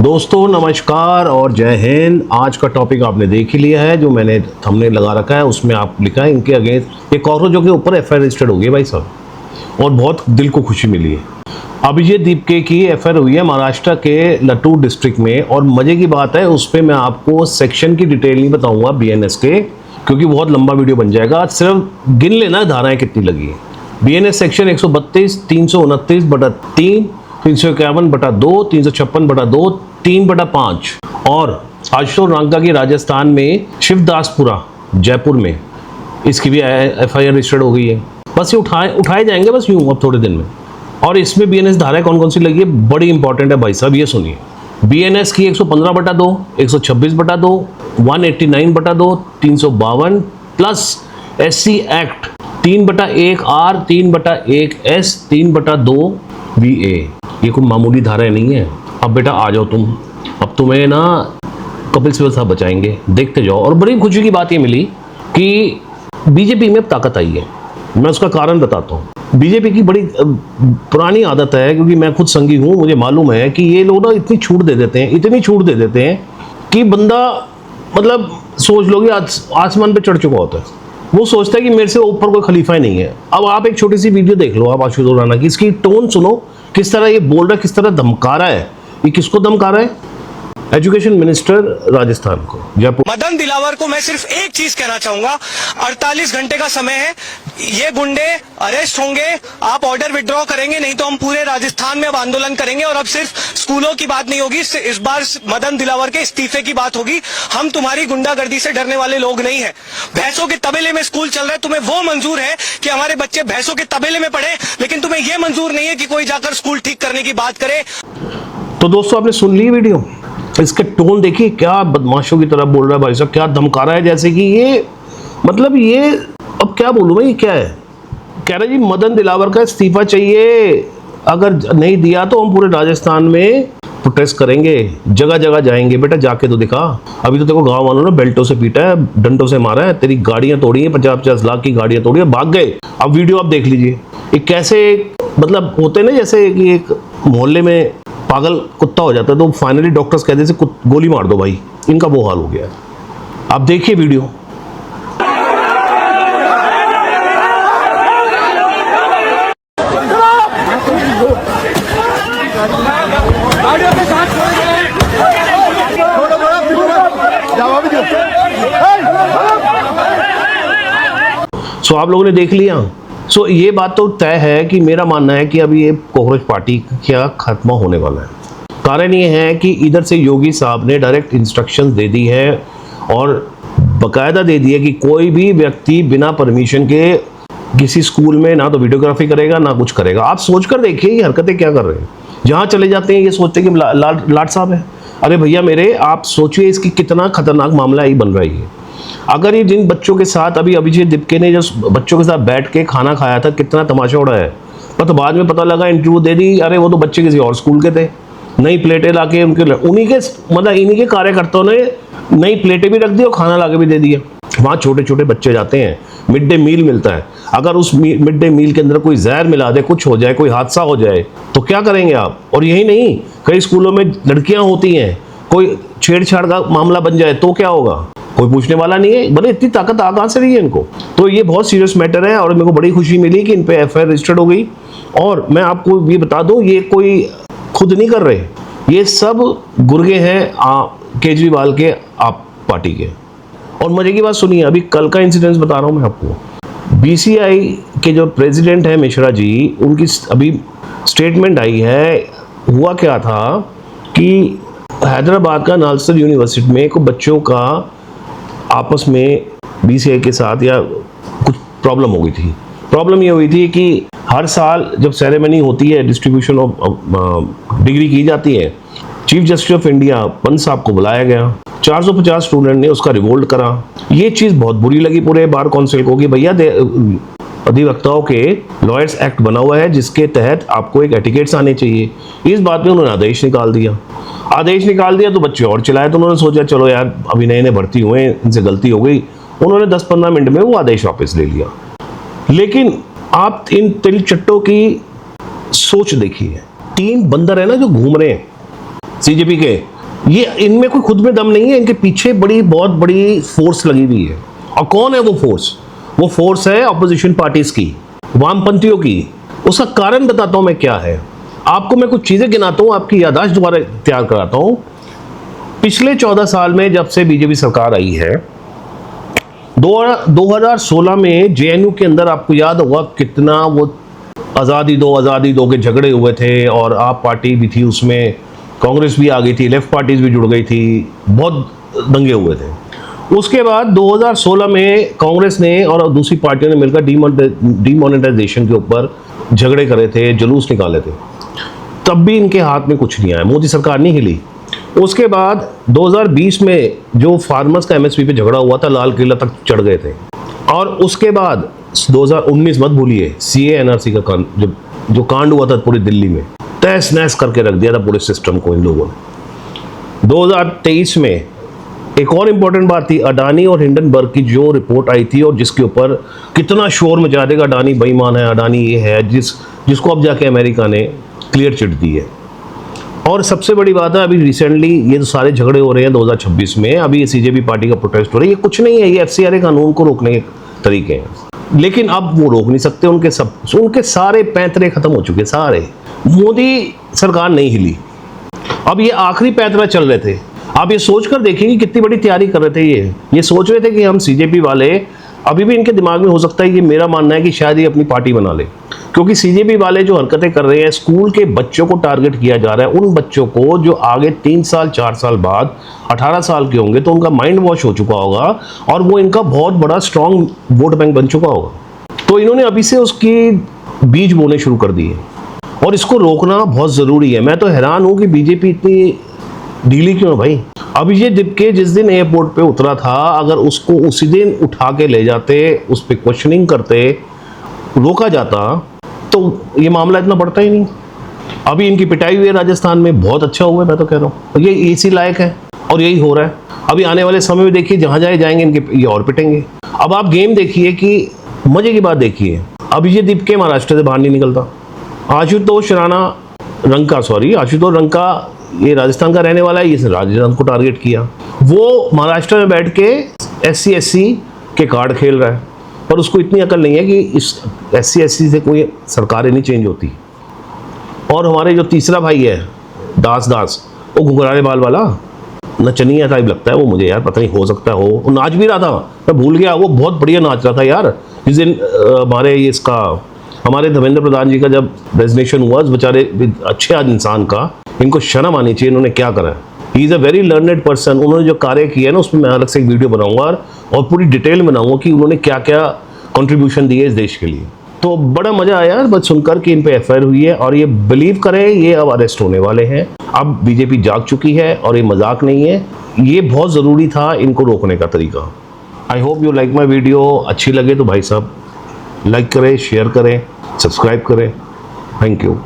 दोस्तों नमस्कार और जय हिंद। आज का टॉपिक आपने देख ही लिया है, जो मैंने थंबनेल लगा रखा है उसमें आप लिखा है इनके अगेंस्ट एक कॉकरोचों के ऊपर एफआईआर रजिस्टर्ड हो गई भाई साहब, और बहुत दिल को खुशी मिली है। अभिजीत दीपके की एफआईआर हुई है महाराष्ट्र के लटूर डिस्ट्रिक्ट में, और मजे की बात है उस पर मैं आपको सेक्शन की डिटेल नहीं बताऊंगा बीएनएस के, क्योंकि बहुत लंबा वीडियो बन जाएगा। सिर्फ गिन लेना धाराएं कितनी लगी है। बीएनएस सेक्शन 132, 329/3, 351/2, 356/2, 3/5 और आशुतोष रांका की राजस्थान में शिवदासपुरा जयपुर में इसकी भी एफआईआर रजिस्टर्ड हो गई है। बस ये उठाए जाएंगे बस यूं अब थोड़े दिन में। और इसमें बीएनएस धाराएं कौन कौन सी लगी है बड़ी इंपॉर्टेंट है भाई साहब, ये सुनिए। बीएनएस की 115/2, 126/2, 189/2, 352 plus SC act 3/1R, 3/1S, 3/2 VA। ये कोई मामूली धाराएं नहीं है। अब बेटा आ जाओ तुम, अब तुम्हें ना कपिल सिब्बल साहब बचाएंगे, देखते जाओ। और बड़ी खुशी की बात ये मिली कि बीजेपी में अब ताकत आई है। मैं उसका कारण बताता हूँ। बीजेपी की बड़ी पुरानी आदत है, क्योंकि मैं खुद संगी हूँ, मुझे मालूम है कि ये लोग ना इतनी छूट दे देते हैं, इतनी छूट दे देते हैं कि बंदा मतलब सोच लो कि आसमान पे चढ़ चुका होता है। वो सोचता है कि मेरे से ऊपर कोई खलीफा ही नहीं है। अब आप एक छोटी सी वीडियो देख लो आप आशुतोष राणा की, इसकी टोन सुनो, किस तरह ये बोल रहा है, किस तरह धमका रहा है। ये किसको धमका रहा है? एजुकेशन मिनिस्टर राजस्थान को, जयपुर। मदन दिलावर को मैं सिर्फ एक चीज कहना चाहूंगा, 48 घंटे का समय है, ये गुंडे अरेस्ट होंगे, आप ऑर्डर विड्रॉ करेंगे, नहीं तो हम पूरे राजस्थान में अब आंदोलन करेंगे। और अब सिर्फ स्कूलों की बात नहीं होगी, इस बार मदन दिलावर के इस्तीफे की बात होगी। हम तुम्हारी गुंडागर्दी से डरने वाले लोग नहीं है। भैंसों के तबेले में स्कूल चल रहा है, तुम्हें वो मंजूर है कि हमारे बच्चे भैंसों के तबेले में पढ़े, लेकिन तुम्हें यह मंजूर नहीं है कि कोई जाकर स्कूल ठीक करने की बात करे। तो दोस्तों आपने सुन ली वीडियो, इसके टोन देखिए, क्या बदमाशों की तरह बोल रहा है भाई साहब, क्या धमका रहा है, जैसे कि ये मतलब ये अब क्या बोलूं मैं, ये क्या है। कह रहा जी मदन दिलावर का इस्तीफा चाहिए, अगर नहीं दिया तो हम पूरे राजस्थान में प्रोटेस्ट करेंगे, जगह जगह जाएंगे। बेटा जाके तो दिखा। अभी तो देखो गांव वालों ने बेल्टों से पीटा है, डंडों से मारा है, तेरी गाड़ियां तोड़ी है, 50-50 लाख की गाड़ियां तोड़ी है, भाग गए। अब वीडियो आप देख लीजिए, ये कैसे मतलब होते ना, जैसे कि एक मोहल्ले में पागल कुत्ता हो जाता है तो फाइनली डॉक्टर्स कहते हैं गोली मार दो भाई, इनका वो हाल हो गया है। आप देखिए वीडियो। सो आप लोगों ने देख लिया। सो ये बात तो तय है कि मेरा मानना है कि अभी ये कॉकरोच पार्टी क्या खत्म होने वाला है। कारण ये है कि इधर से योगी साहब ने डायरेक्ट इंस्ट्रक्शंस दे दी है, और बकायदा दे दी है कि कोई भी व्यक्ति बिना परमिशन के किसी स्कूल में ना तो वीडियोग्राफी करेगा ना कुछ करेगा। आप सोच कर देखिए ये हरकतें क्या कर रहे हैं। जहाँ चले जाते हैं ये सोचते हैं कि लाट साहब है। अरे भैया मेरे, आप सोचिए इसकी कितना खतरनाक मामला ही बन रहा है। अगर ये जिन बच्चों के साथ अभी अभिजीत दीपके ने जो बच्चों के साथ बैठ के खाना खाया था, कितना तमाशा उड़ा है। पर तो बाद में पता लगा, इंटरव्यू दे दी, अरे वो तो बच्चे किसी और स्कूल के थे। नई प्लेटें लाके उन्हीं के कार्यकर्ताओं ने नई प्लेटें भी रख दी और खाना लाके भी दे दिया। वहाँ छोटे छोटे बच्चे जाते हैं, मिड डे मील मिलता है। अगर उस मिड डे मील के अंदर कोई जहर मिला दे, कुछ हो जाए, कोई हादसा हो जाए तो क्या करेंगे आप? और यही नहीं, कई स्कूलों में लड़कियां होती हैं, कोई छेड़छाड़ का मामला बन जाए तो क्या होगा? कोई पूछने वाला नहीं है। भले इतनी ताकत आ कहाँ से रही है इनको? तो ये बहुत सीरियस मैटर है, और मेरे को बड़ी खुशी मिली कि इन पे एफआईआर रजिस्टर्ड हो गई। और मैं आपको ये बता दूं, ये कोई खुद नहीं कर रहे, ये सब गुर्गे हैं केजरीवाल के आप पार्टी के। और मजे की बात सुनिए, अभी कल का इंसिडेंस बता रहा हूँ मैं आपको। बीसीआई के जो प्रेसिडेंट है मिश्रा जी, उनकी अभी स्टेटमेंट आई है। हुआ क्या था कि हैदराबाद का नालसर यूनिवर्सिटी में कुछ बच्चों का आपस में बीसीआई के साथ या कुछ प्रॉब्लम हो गई थी। प्रॉब्लम ये हुई थी कि हर साल जब सेरेमनी होती है, डिस्ट्रीब्यूशन ऑफ डिग्री की जाती है, chief justice of India Pant साहब को बुलाया गया। 450 स्टूडेंट ने उसका रिवोल्ट करा। ये चीज़ बहुत बुरी लगी पूरे बार काउंसिल को कि भैया अधिवक्ताओं के लॉयर्स एक्ट बना हुआ है, जिसके तहत आपको एक एटिकेट्स आने चाहिए। इस बात में उन्होंने आदेश निकाल दिया। तो बच्चे और चिल्लाए, तो उन्होंने सोचा चलो यार अभी नए नए भर्ती हुए, इनसे गलती हो गई। उन्होंने 10-15 मिनट में वो आदेश वापस ले लिया। लेकिन आप इन तिल चट्टों की सोच देखिए, 3 बंदर है ना जो घूम रहे हैं सीजेपी के, ये इनमें कोई खुद में दम नहीं है, इनके पीछे बहुत बड़ी फोर्स लगी हुई है। और कौन है वो फोर्स? वो फोर्स है अपोजिशन पार्टीज की, वामपंथियों की। उसका कारण बताता हूं मैं क्या है। आपको मैं कुछ चीजें गिनाता हूं, आपकी याददाश्त दोबारा तैयार कराता हूं। पिछले 14 साल में जब से बीजेपी सरकार आई है, 2016 में जेएनयू के अंदर आपको याद होगा कितना वो आज़ादी दो के झगड़े हुए थे, और आप पार्टी भी थी उसमें, कांग्रेस भी आ गई थी, लेफ्ट पार्टीज भी जुड़ गई थी, बहुत दंगे हुए थे। उसके बाद 2016 में कांग्रेस ने और दूसरी पार्टियों ने मिलकर डीमोनेटाइजेशन के ऊपर झगड़े करे थे, जुलूस निकाले थे। तब भी इनके हाथ में कुछ नहीं आया, मोदी सरकार नहीं हिली। उसके बाद 2020 में जो फार्मर्स का एमएसपी पे झगड़ा हुआ था, लाल किला तक चढ़ गए थे। और उसके बाद 2019 मत भूलिए, सीए एनआरसी का जो कांड हुआ था पूरी दिल्ली में, तहस नहस करके रख दिया था पूरे सिस्टम को इन लोगों ने। 2023 में एक और इम्पोर्टेंट बात थी, अडानी और हिंडनबर्ग की जो रिपोर्ट आई थी, और जिसके ऊपर कितना शोर मचा देगा, अडानी बेईमान है, अडानी ये है, जिसको अब जाके अमेरिका ने क्लियर चिट दी है। और सबसे बड़ी बात है, अभी रिसेंटली ये जो सारे झगड़े हो रहे हैं 2026 में, अभी ये सीजेपी पार्टी का प्रोटेस्ट हो रहा है, ये कुछ नहीं है, ये एफसीआरए कानून को रोकने के तरीके हैं। लेकिन अब वो रोक नहीं सकते, उनके सारे पैंतरे खत्म हो चुके, सारे। मोदी सरकार नहीं हिली, अब ये आखिरी पैंतरा चल रहे थे। आप ये सोचकर देखिए कि कितनी बड़ी तैयारी कर रहे थे। ये सोच रहे थे कि हम सीजेपी वाले, अभी भी इनके दिमाग में हो सकता है, ये मेरा मानना है कि शायद ये अपनी पार्टी बना ले, क्योंकि सीजेपी वाले जो हरकतें कर रहे हैं, स्कूल के बच्चों को टारगेट किया जा रहा है, उन बच्चों को जो आगे 3 साल 4 साल बाद 18 साल के होंगे, तो उनका माइंड वॉश हो चुका होगा और वो इनका बहुत बड़ा स्ट्रॉन्ग वोट बैंक बन चुका होगा। तो इन्होंने अभी से उसकी बीज बोने शुरू कर दिए, और इसको रोकना बहुत ज़रूरी है। मैं तो हैरान हूँ कि बीजेपी इतनी ढीली क्यों है भाई। अभिजीत दीपके जिस दिन एयरपोर्ट पे उतरा था, अगर उसको उसी दिन उठा के ले जाते, उस पर क्वेश्चनिंग करते, रोका जाता, तो ये मामला इतना बढ़ता ही नहीं। अभी इनकी पिटाई हुई है राजस्थान में, बहुत अच्छा हुआ है, मैं तो कह रहा हूँ। ये इसी लायक है और यही हो रहा है। अभी आने वाले समय में देखिए, जहाँ जाएंगे इनके ये और पिटेंगे। अब आप गेम देखिए कि मजे की बात देखिए, अभिजीत दीपके महाराष्ट्र से बाहर नहीं निकलता, आशुतोष रंका ये राजस्थान का रहने वाला है, इसने राजस्थान को टारगेट किया। वो महाराष्ट्र में बैठ के SC के कार्ड खेल रहा है, पर उसको इतनी अकल नहीं है कि इस SC से कोई सरकारें नहीं चेंज होती। और हमारे जो तीसरा भाई है दास, वो घुंघराले बाल वाला नचनिया टाइप लगता है वो मुझे यार, पता नहीं, हो सकता हो। वो नाच भी रहा था, मैं भूल गया, वो बहुत बढ़िया नाच रहा था यार। जिस दिन हमारे धर्मेंद्र प्रधान जी का जब रेजिग्नेशन हुआ, उस बेचारे अच्छे आज इंसान का इनको शर्म आनी चाहिए, इन्होंने क्या करा है। He is a very learned person. उन्होंने जो कार्य किया है ना, उसमें मैं अलग से एक वीडियो बनाऊंगा और पूरी डिटेल में बनाऊंगा कि उन्होंने क्या क्या कंट्रीब्यूशन दिए इस देश के लिए। तो बड़ा मजा आया बस सुनकर कि इन पे FIR हुई है, और ये बिलीव करें, ये अब अरेस्ट होने वाले हैं। अब बीजेपी जाग चुकी है और ये मजाक नहीं है, ये बहुत ज़रूरी था इनको रोकने का तरीका। I hope you like my video. अच्छी लगे तो भाई साहब लाइक करें, शेयर करें, सब्सक्राइब करें। Thank you.